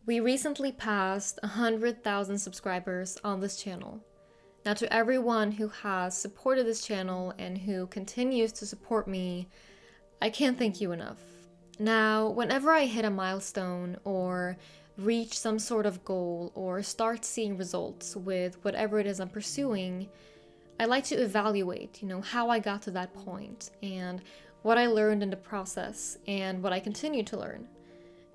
We recently passed 100,000 subscribers on this channel. Now, to everyone who has supported this channel and who continues to support me, I can't thank you enough. Now, whenever I hit a milestone or reach some sort of goal or start seeing results with whatever it is I'm pursuing, I like to evaluate, how I got to that point and what I learned in the process and what I continue to learn.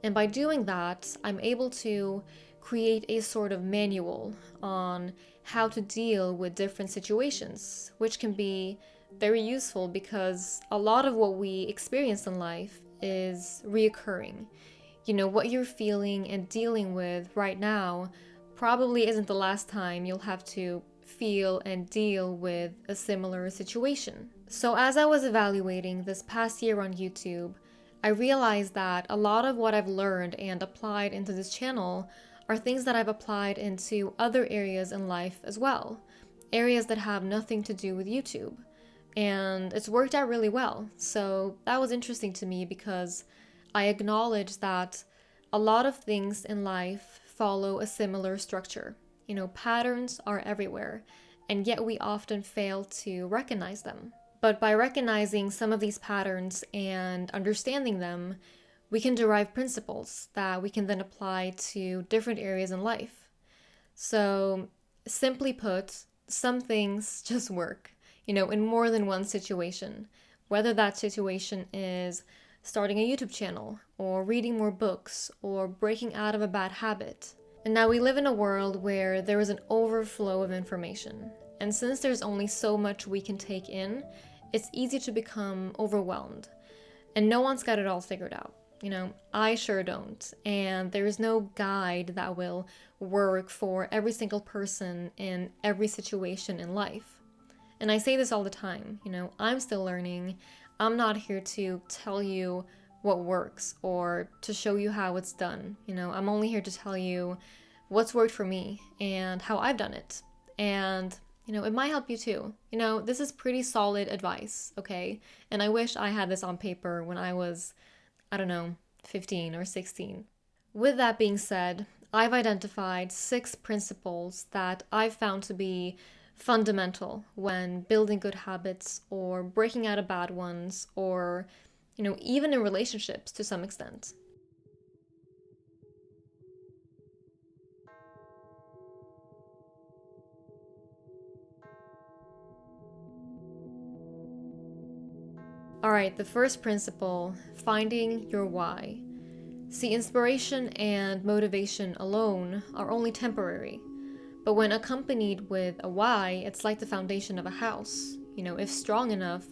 And by doing that, I'm able to create a sort of manual on how to deal with different situations, which can be very useful because a lot of what we experience in life is reoccurring. What you're feeling and dealing with right now probably isn't the last time you'll have to feel and deal with a similar situation. So as I was evaluating this past year on YouTube, I realized that a lot of what I've learned and applied into this channel are things that I've applied into other areas in life as well, areas that have nothing to do with YouTube. And it's worked out really well. So that was interesting to me because I acknowledge that a lot of things in life follow a similar structure. Patterns are everywhere, and yet we often fail to recognize them. But by recognizing some of these patterns and understanding them, we can derive principles that we can then apply to different areas in life. So, simply put, some things just work, in more than one situation. Whether that situation is starting a YouTube channel, or reading more books, or breaking out of a bad habit. And now we live in a world where there is an overflow of information. And since there's only so much we can take in, it's easy to become overwhelmed. And no one's got it all figured out. I sure don't. And there is no guide that will work for every single person in every situation in life. And I say this all the time, I'm still learning. I'm not here to tell you what works or to show you how it's done. I'm only here to tell you what's worked for me and how I've done it. And it might help you too. This is pretty solid advice, okay? And I wish I had this on paper when I was, 15 or 16. With that being said, I've identified 6 principles that I've found to be fundamental when building good habits or breaking out of bad ones or, even in relationships to some extent. Alright, the first principle, finding your why. See, inspiration and motivation alone are only temporary, but when accompanied with a why, it's like the foundation of a house. If strong enough,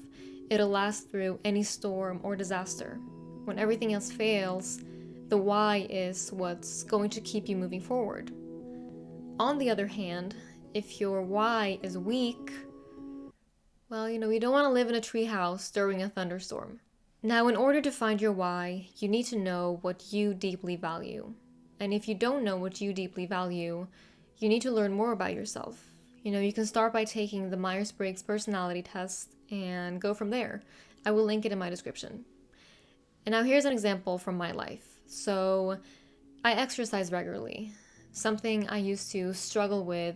it'll last through any storm or disaster. When everything else fails, the why is what's going to keep you moving forward. On the other hand, if your why is weak, well, you don't want to live in a treehouse during a thunderstorm. Now, in order to find your why, you need to know what you deeply value. And if you don't know what you deeply value, you need to learn more about yourself. You can start by taking the Myers-Briggs personality test and go from there. I will link it in my description. And now here's an example from my life. So, I exercise regularly, something I used to struggle with,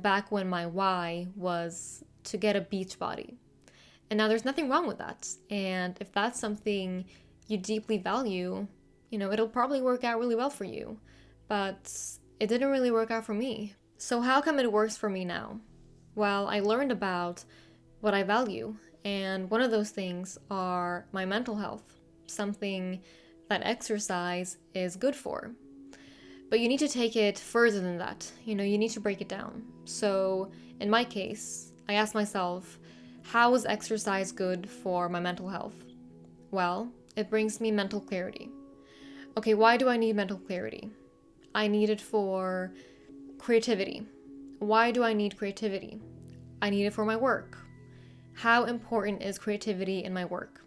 back when my why was to get a beach body. And now there's nothing wrong with that. And if that's something you deeply value, it'll probably work out really well for you. But it didn't really work out for me. So how come it works for me now? Well, I learned about what I value. And one of those things are my mental health, something that exercise is good for. But you need to take it further than that. You need to break it down. So in my case, I asked myself, how is exercise good for my mental health? Well, it brings me mental clarity. Okay, why do I need mental clarity? I need it for creativity. Why do I need creativity? I need it for my work. How important is creativity in my work?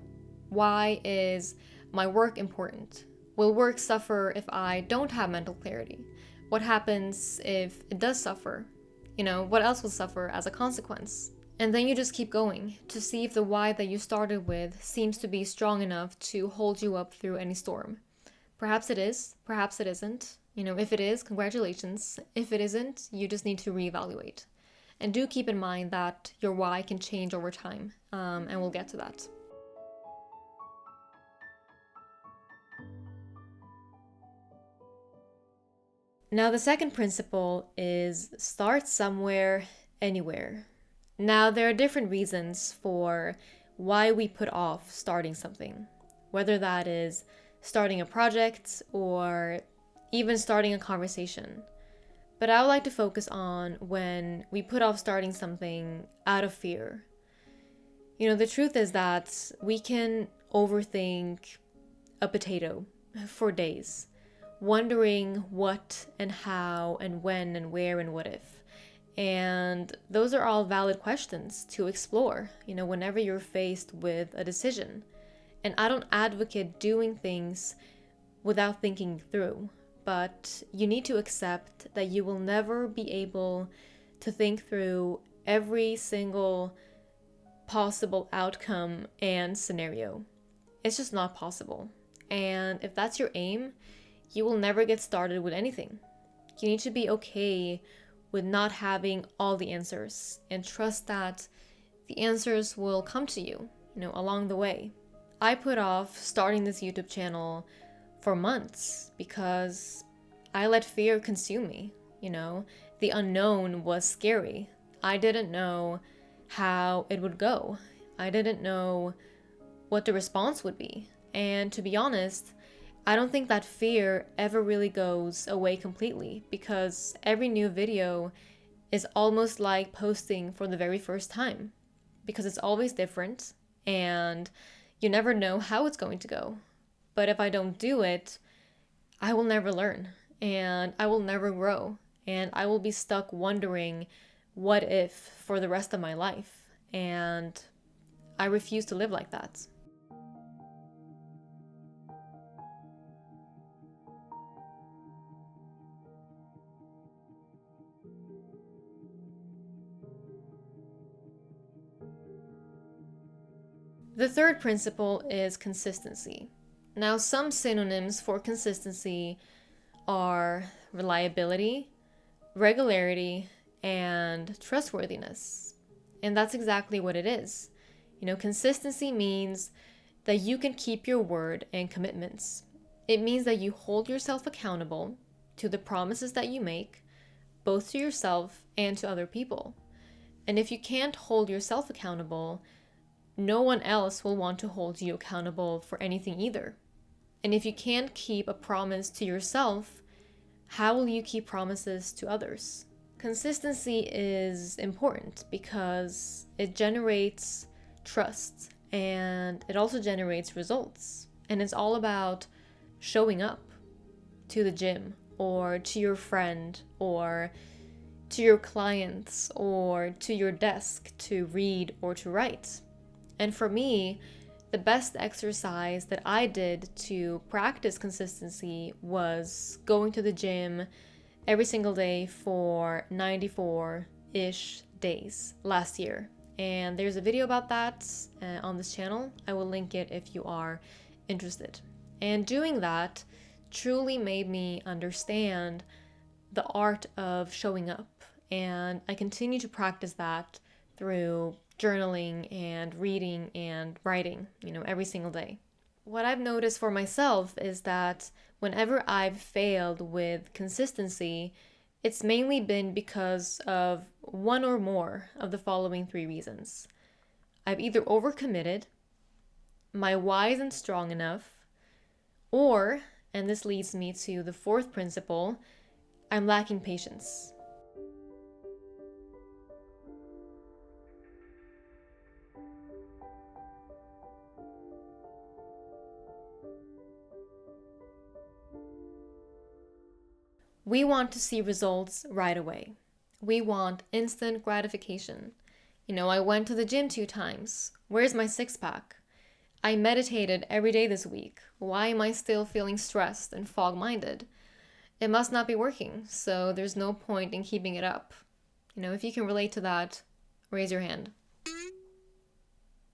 Why is my work important? Will work suffer if I don't have mental clarity? What happens if it does suffer? What else will suffer as a consequence? And then you just keep going to see if the why that you started with seems to be strong enough to hold you up through any storm. Perhaps it is, perhaps it isn't. If it is, congratulations. If it isn't, you just need to reevaluate. And do keep in mind that your why can change over time, and we'll get to that. Now, the second principle is start somewhere, anywhere. Now, there are different reasons for why we put off starting something, whether that is starting a project or even starting a conversation. But I would like to focus on when we put off starting something out of fear. The truth is that we can overthink a potato for days, wondering what and how and when and where and what if. And those are all valid questions to explore, whenever you're faced with a decision. And I don't advocate doing things without thinking through, but you need to accept that you will never be able to think through every single possible outcome and scenario. It's just not possible. And if that's your aim, you will never get started with anything. You need to be okay with not having all the answers and trust that the answers will come to you, along the way. I put off starting this YouTube channel for months because I let fear consume me. The unknown was scary. I didn't know how it would go. I didn't know what the response would be. And to be honest, I don't think that fear ever really goes away completely, because every new video is almost like posting for the very first time, because it's always different and you never know how it's going to go. But if I don't do it, I will never learn and I will never grow, and I will be stuck wondering what if for the rest of my life. And I refuse to live like that. The third principle is consistency. Now, some synonyms for consistency are reliability, regularity, and trustworthiness. And that's exactly what it is. Consistency means that you can keep your word and commitments. It means that you hold yourself accountable to the promises that you make, both to yourself and to other people. And if you can't hold yourself accountable, no one else will want to hold you accountable for anything either. And if you can't keep a promise to yourself, how will you keep promises to others? Consistency is important because it generates trust and it also generates results. And it's all about showing up to the gym or to your friend or to your clients or to your desk to read or to write. And for me, the best exercise that I did to practice consistency was going to the gym every single day for 94-ish days last year. And there's a video about that on this channel. I will link it if you are interested. And doing that truly made me understand the art of showing up. And I continue to practice that through journaling and reading and writing, every single day. What I've noticed for myself is that whenever I've failed with consistency, it's mainly been because of one or more of the following 3 reasons. I've either overcommitted, my why isn't strong enough, or, and this leads me to the 4th principle, I'm lacking patience. We want to see results right away. We want instant gratification. I went to the gym 2 times. Where's my 6-pack? I meditated every day this week. Why am I still feeling stressed and fog-minded? It must not be working, so there's no point in keeping it up. If you can relate to that, raise your hand.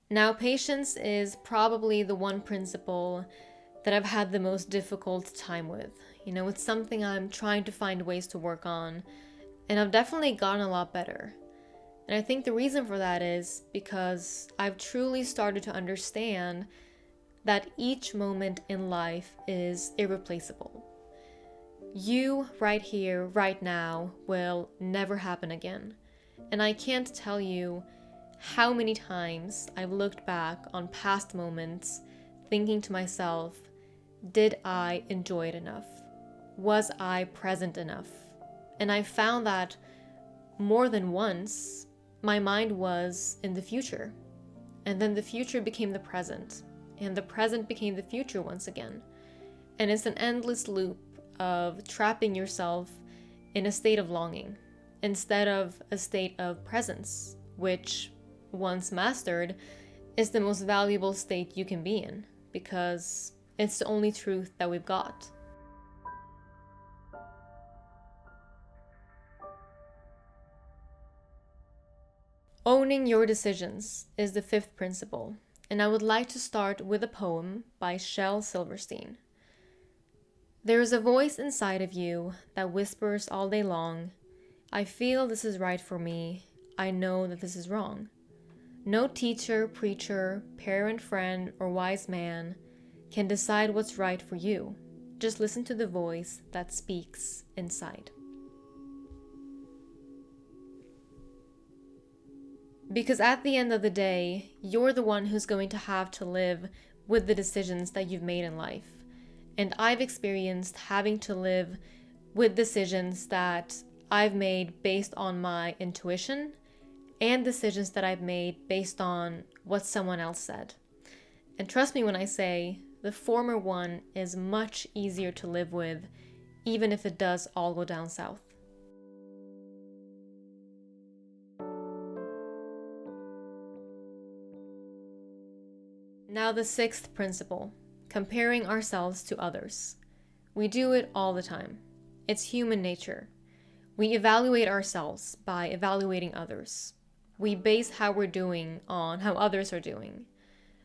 Now, patience is probably the one principle that I've had the most difficult time with. It's something I'm trying to find ways to work on, and I've definitely gotten a lot better. And I think the reason for that is because I've truly started to understand that each moment in life is irreplaceable. You, right here, right now, will never happen again. And I can't tell you how many times I've looked back on past moments thinking to myself, did I enjoy it enough? Was I present enough? And I found that more than once, my mind was in the future. And then the future became the present. And the present became the future once again. And it's an endless loop of trapping yourself in a state of longing instead of a state of presence, which, once mastered, is the most valuable state you can be in, because it's the only truth that we've got. Owning your decisions is the fifth principle, and I would like to start with a poem by Shel Silverstein. There is a voice inside of you that whispers all day long, I feel this is right for me, I know that this is wrong. No teacher, preacher, parent, friend, or wise man can decide what's right for you. Just listen to the voice that speaks inside. Because at the end of the day, you're the one who's going to have to live with the decisions that you've made in life. And I've experienced having to live with decisions that I've made based on my intuition and decisions that I've made based on what someone else said. And trust me when I say the former one is much easier to live with, even if it does all go down south. Now the sixth principle, comparing ourselves to others. We do it all the time. It's human nature. We evaluate ourselves by evaluating others. We base how we're doing on how others are doing.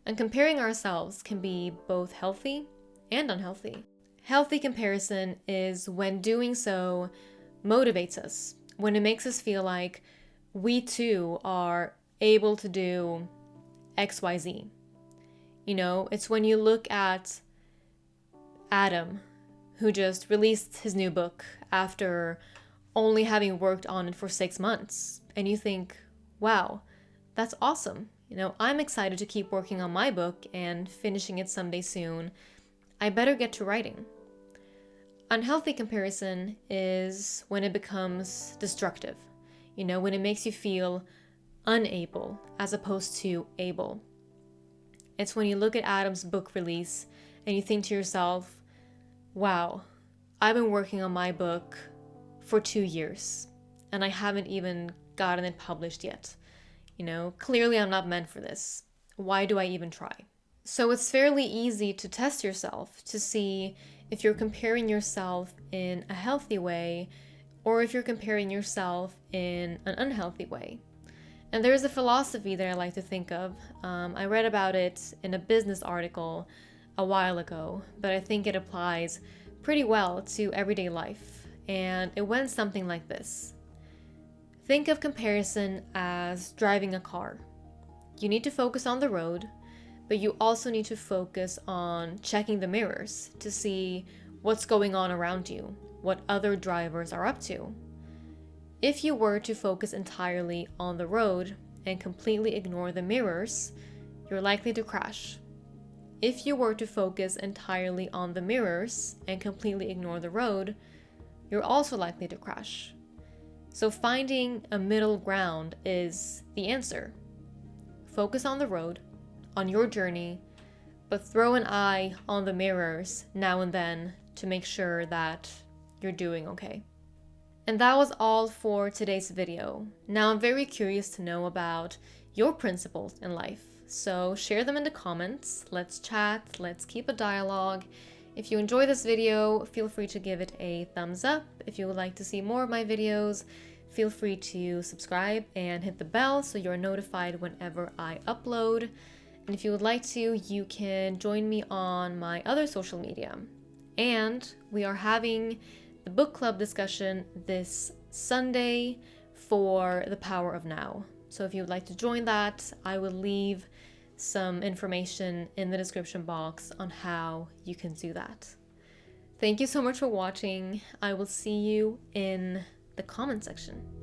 And comparing ourselves can be both healthy and unhealthy. Healthy comparison is when doing so motivates us, when it makes us feel like we too are able to do XYZ. It's when you look at Adam, who just released his new book after only having worked on it for 6 months, and you think, wow, that's awesome. I'm excited to keep working on my book and finishing it someday soon. I better get to writing. Unhealthy comparison is when it becomes destructive, when it makes you feel unable as opposed to able. It's when you look at Adam's book release and you think to yourself, wow, I've been working on my book for 2 years and I haven't even gotten it published yet. Clearly I'm not meant for this. Why do I even try? So it's fairly easy to test yourself to see if you're comparing yourself in a healthy way or if you're comparing yourself in an unhealthy way. And there's a philosophy that I like to think of. I read about it in a business article a while ago, but I think it applies pretty well to everyday life. And it went something like this. Think of comparison as driving a car. You need to focus on the road, but you also need to focus on checking the mirrors to see what's going on around you, what other drivers are up to. If you were to focus entirely on the road and completely ignore the mirrors, you're likely to crash. If you were to focus entirely on the mirrors and completely ignore the road, you're also likely to crash. So finding a middle ground is the answer. Focus on the road, on your journey, but throw an eye on the mirrors now and then to make sure that you're doing okay. And that was all for today's video. Now I'm very curious to know about your principles in life. So share them in the comments, let's chat, let's keep a dialogue. If you enjoy this video, feel free to give it a thumbs up. If you would like to see more of my videos, feel free to subscribe and hit the bell so you're notified whenever I upload. And if you would like to, you can join me on my other social media. And we are having the book club discussion this Sunday for The Power of Now. So if you would like to join that, I will leave some information in the description box on how you can do that. Thank you so much for watching. I will see you in the comment section.